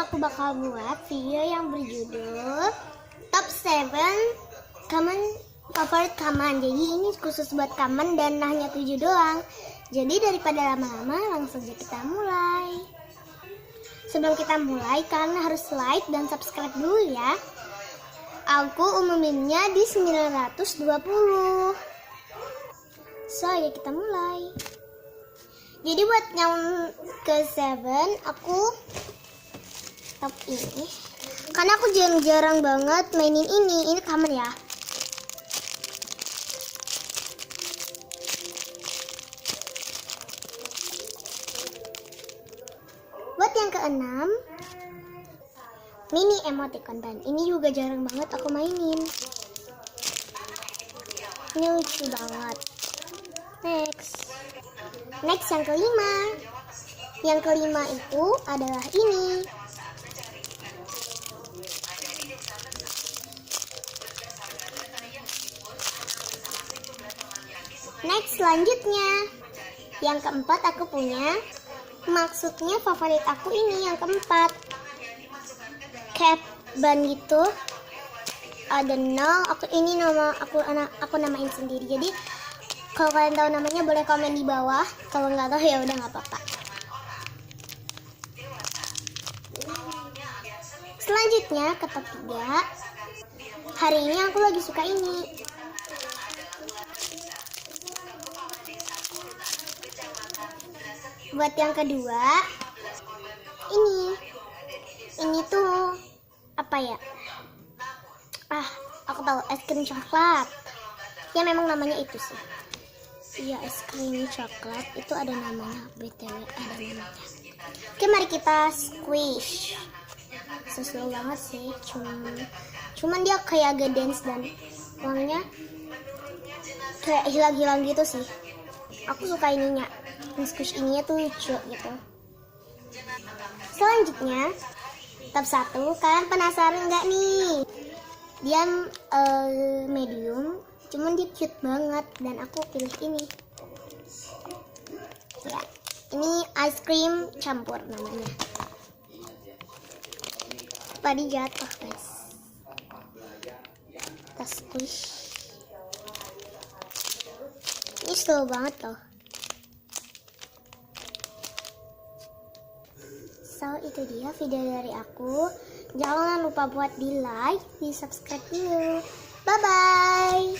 aku bakal buat video yang berjudul Top 7 Common Favourite Common. Jadi ini khusus buat common dan hanya 7 doang. Jadi daripada lama-lama, langsung aja kita mulai. Sebelum kita mulai, kalian harus like dan subscribe dulu ya. Aku umuminnya di 920. So ya kita mulai. Jadi buat yang ke 7 aku top ini karena aku jarang banget mainin ini common ya. Buat yang ke-6 mini emoticon, dan ini juga jarang banget aku mainin. Ini lucu banget. Next yang kelima. Yang kelima itu adalah ini. Next selanjutnya. Yang keempat aku punya. Maksudnya favorit aku ini yang keempat. Cat ban gitu. I don't know. Aku namain sendiri. Jadi kalau kalian tahu namanya boleh komen di bawah. Kalau nggak tahu ya udah nggak apa-apa. Selanjutnya ke top 3. Hari ini aku lagi suka ini. Buat yang kedua, ini tuh apa ya? Aku tahu, es krim coklat. Ya memang namanya itu sih. Iya, es krim coklat itu ada namanya, BTW ada namanya. Oke, mari kita squish. Sesuai banget sih, cuman dia kayak agak dance dan uangnya kayak hilang-hilang gitu sih. Aku suka ininya, squish ininya tuh lucu gitu. Selanjutnya top 1, kalian penasaran nggak nih? Dia medium, cuman dia cute banget dan aku pilih ini. Ya, ini ice cream campur namanya. Tadi jatuh guys. Kita squish. Ini slow banget loh. So itu dia video dari aku. Jangan lupa buat di like, di subscribe dulu. Bye bye.